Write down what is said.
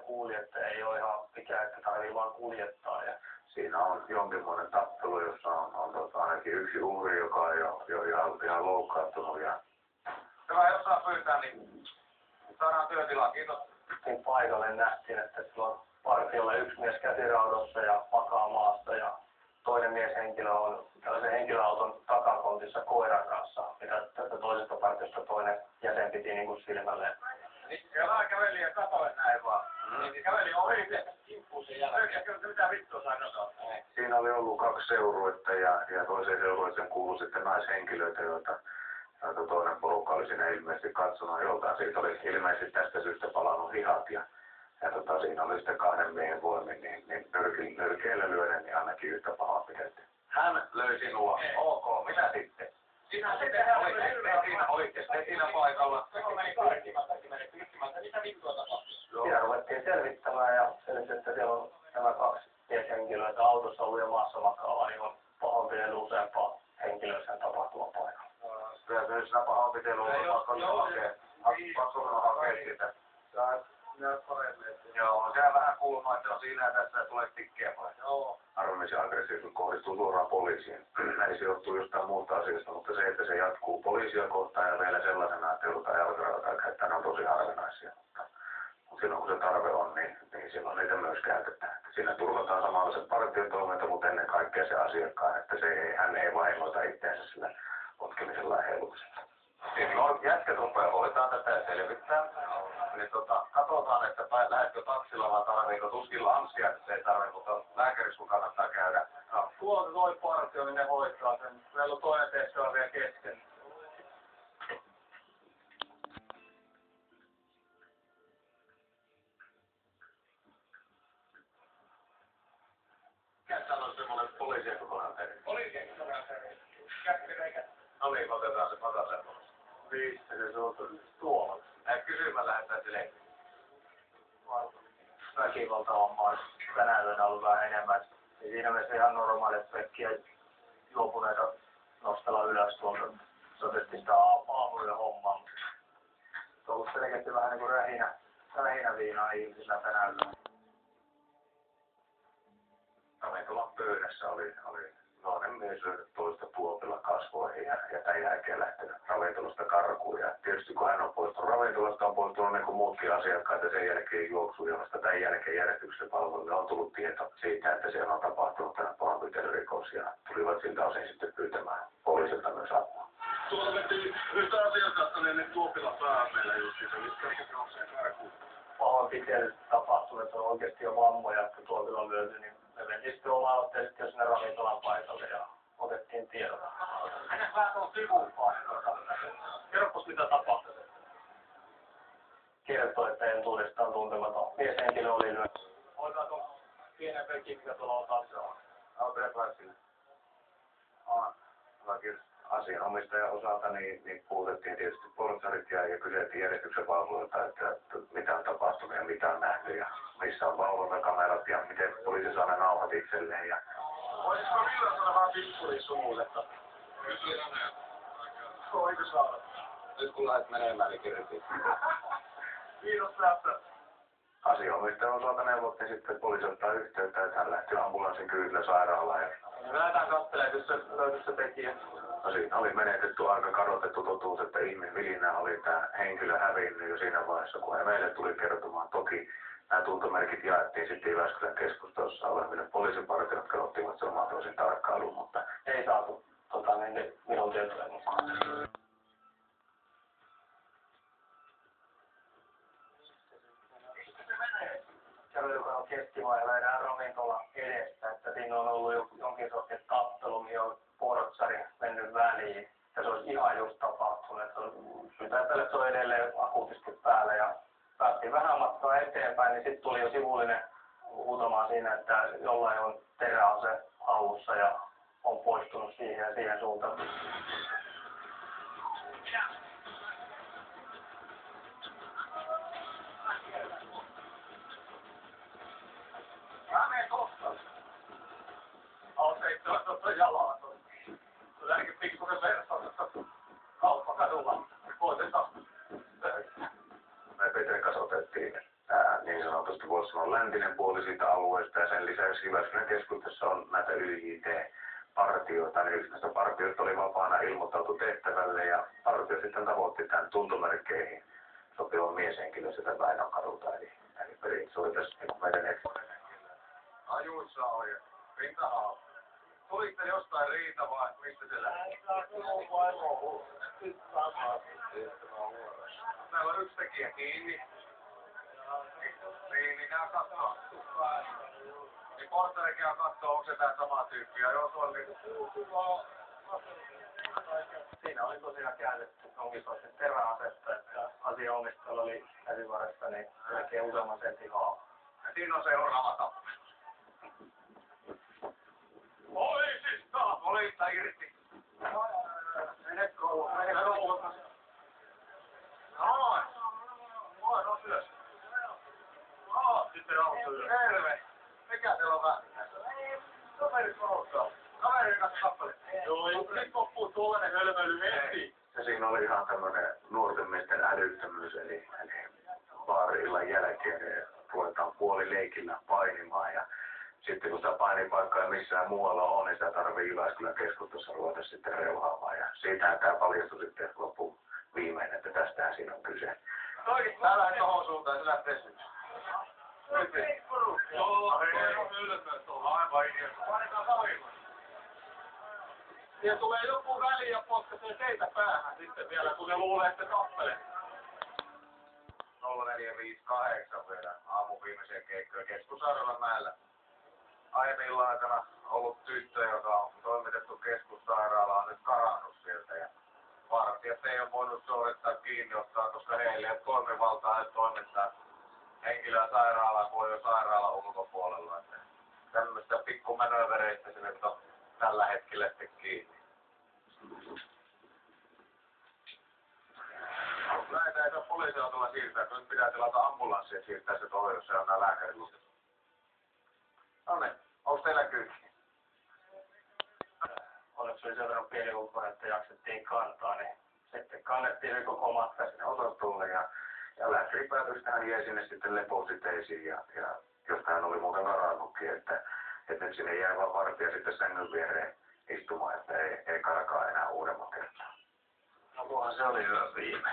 kuljettaja ei ole ihan mikään, että tarvii vaan kuljettaa. Ja siinä on jonkinlainen tappelu, jossa on ainakin yksi uhri, joka on jo ihan loukkaantunut. Ja hyvä, jos saa pyytää, niin saadaan työtilaa. Kiitos. Kun paikalle nähtiin, että sillä on partiolla yksi mies käsiraudossa ja makaa maassa ja toinen mieshenkilö on tällaisen henkilöauton takakontissa koiran kanssa, mitä tästä toisesta partiosta toinen jäsen piti niin kuin silmälle. Niin se vähän käveli ja katoin näin vaan. Niin käveli ohi se kimppuun sen jälkeen. Kyllä se mitään vittua sai nosaa. siinä oli ollut 2 seuruetta ja toiseen seurueeseen kuului sitten naishenkilöitä, joita toinen porukka oli siinä ilmeisesti katsonut joltain. Siitä oli ilmeisesti tästä syystä palannut hihat ja siinä oli sitten 2 miehen voimin, niin nyrkeillä lyöden niin ainakin yhtä pahoinpitelty. Hän löi sinua. Ok, mitä sitten? Sinä sitten olitte siinä paikalla. Se meni kaikki, mitä vittua tapahtui? Siinä ruvettiin selvittämään ja selvitettiin, että siellä on nämä 2 mieshenkilöä, että autossa ollut ja maassa makaava, niin on pahoinpitellyt useampaa henkilöä sen tapahtumapaikalla. Kyllä se siinä pahoinpitely on pakko hakea siitä. Joo, sehän vähän kuulmaa, että on siinä tässä tulee tikkeä paikalla. Arvomisen aggressiivisuus kohdistuu suoraan poliisiin. Eli se johtuu jostain muusta asiasta, mutta se, että se jatkuu poliisia kohtaan ja vielä sellaisena, että joudutaan jalkarautaa käyttää, ne on tosi harvinaisia. Mutta silloin kun se tarve on, niin silloin niitä myös käytetään. Siinä turvataan samalla se partion toiminta, mutta ennen kaikkea se asiakkaan, että hän ei vahingoita itseänsä sillä potkimisella ja heilumisella. Silloin jätkät rupeaa hoitaa tätä ja selvittää. Niin katsotaan, että lähdetkö taksilla vai tarviiko tuskilla anssia, että se ei tarvitse, mutta lääkärissä kun kannattaa käydä. No, tuolta toi partio, niin ne hoitaa sen. Meillä on toinen tehtävä vielä kesken. Täällä on semmoinen poliisien kokonaan perin. Poliisien kokonaan perin. Käsireikä. No niin, otetaan se patasen pois. Missä se on tuolla? Kysymään lähdetään se leikki. Väkivalta on maassa tänään yönä ollut vähän enemmän. Ja siinä mielessä ihan normaalia spekkiä juopuneita nostella ylös tuolta. Se otettiin sitä aamuja hommaa. Se on ollut selkeästi vähän niin kuin rähinäviinaa ihmisillä tänään yönä. Ravintolan pöydässä oli nuoren mies lyönyt toista puopilla kasvoihin ja tämän jälkeen lähtenyt ravintolasta karkuun. Ja tietysti kun hän on poistunut ravintolasta, on poistunut niin kuin muutkin asiakkaat ja sen jälkeen juoksujonosta. Tämän jälkeen järjestyksen palveluille on tullut tieto siitä, että siellä on tapahtunut tämä pahoinpitelyrikos ja tulivat siltä osin sitten pyytämään poliisilta myös apua. Tuolla vettiin yhtä asiakasta, niin tuopilla päähän meillä justiinsa. Mistä se on se karkuun? Pahoinpitelyt tapahtuneet on oikeasti jo vammoja, jotka tuopilla on lyöty, niin me mentiin sitten oma-aloitteisesti jo sinne ravintolan paikalle ja otettiin tiedot. Mennään vähän tuolla sivuun Kerropas mitä tapahtui. Kertoi, että entuudestaan tuntematon mieshenkilö oli lyöty. Hoitaa tuon pienen pekin, mikä tuolla on taas. Autetaan sinne. Asianomistajan osalta niin kuulettiin tietysti portsarit ja kyseltiin järjestyksen valvojilta, että mitä on tapahtunut ja mitä on nähty ja missä on valvontakamerat ja miten poliisi saa ne nauhat itselleen. Ja voisiko Ville saada vähän pippuri suulle? Kyllä näin. Voiko saada? Nyt kun lähdet menemään, niin kirjoitin. Kiitos tästä. Asianomistajan osalta neuvottiin sitten poliisi ottaa yhteyttä, että hän lähti ambulanssin kyydillä sairaalaan. Lähdetään katselemaan, jos se löytyy se tekijä. No siinä oli menetetty aika kadotettu totuus, että ihmisvilinä oli tämä henkilö hävinnyt jo siinä vaiheessa, kun he meille tuli kertomaan. Toki nämä tuntomerkit jaettiin sitten Jyväskylän keskustassa oleville poliisipartioille, jotka ottivat sen oman toisin tarkkailuun, mutta ei saatu minun tietojen mukaan. Kävelykanon keskivaiheella erään ravintolan edestä, että siinä on ollut jonkin sortin tappelu, mihin on portsari mennyt väliin. Ja se olisi ihan just tapahtunut. Syytä epäillä, että se on edelleen akuutisti päällä. Ja päästiin vähän matkaa eteenpäin, niin sitten tuli jo sivullinen huutamaan siinä, että jollain on teräase hallussa ja on poistunut siihen ja siihen suuntaan. Mä menen tosta. Ei tuossa jalaa. Se on ainakin pikkuinen vertaisessa kauppakadulla. Voitetaan. Me Petren kanssa otettiin niin sanotusti voisi sanoa läntinen puoli siitä alueesta, ja sen lisäksi Jyväskylän keskustassa on näitä YJT-partioita, niin yksi näistä partioista oli vapaana ilmoittautu tehtävälle, ja partio sitten tavoitti tämän tuntomerkkeihin sopivan mieshenkilön sitä Väinön kadulta, eli perin se oli tässä meidän etuinen. Ajuissa oli rintahaava. Tulitte jostain riita vai mistä se lähti? Meillä on yksi tekijä kiinni. Niin käy kattoo. Niin portari käy kattoo, onko se tää sama tyyppi. Ja jos on, niin... Siinä oli tosiaan käytetty jonkinlaista teräasetta, että asianomistajalla oli käsivarresta niin melkein useamman sentin haava. Ja siinä on seuraava tappelu. Poliisista! Poliista irti! Mene kouluun. Noin! Noin on ylös. Sitten rauhoitu ylös. Terve! Mikä teillä on vähän? Kaverit korottaa. Kaverin kanssa kappale. Joo, nyt loppuu tuollainen hölmöily heti. Ja siinä oli ihan tämmöinen nuorten miesten älyttömyys, eli baari-illan jälkeen ruvetaan puolileikillä painimaan, ja sitten kun sitä painipaikkaa ei missään muualla on, niin sitä tarvii Jyväskylän keskustassa ruveta sitten reuhaamaan, ja siitähän tämä paljastui sitten loppuun viimein, että tästähän siinä on kyse. Toikin tää lähti tohon suuntaan, se lähtee sinne. Joo, hölmöä tuolla. Aivan idiotti. Painetaan savimaan. Siellä tulee joku väliin ja potkaisee teitä päähän sitten vielä, kun ne luulee, että tappelee. 0458 vielä aamun viimeiseen keikkoon Keskussairaalamäellä. Aiemmin illan aikana ollut tyttö, joka on toimitettu keskussairaalaan, nyt karannut sieltä. Ja vartijat ei ole voinut suorittaa kiinniottaa, koska heille ei ole toimivaltaa toimittaa henkilöä sairaalaan, kun on jo sairaalan ulkopuolella. Että tämmöistä pikkumanöövereistä se nyt on tällä hetkellä sitten kiinni. Näitä ei saa poliisiautolla siirtää, kun nyt pitää tilata ambulanssia siirtää se tuohon, jos se on nää lääkäriluset. Noniin, onks teillä kyyti? Onneksi oli sen verran pieni ukko, että jaksettiin kantaa, niin sitten kannettiin koko matka sinne osastolle, ja lääkäri päätyi hän jäi sinne sitten lepositeisiin, ja josta hän oli muuten karannutkin, että nyt sinne jäi vaan vartija sitten sängyn viereen istumaan, että ei karkaa enää uudemman kertaa. No kunhan se oli yön viime.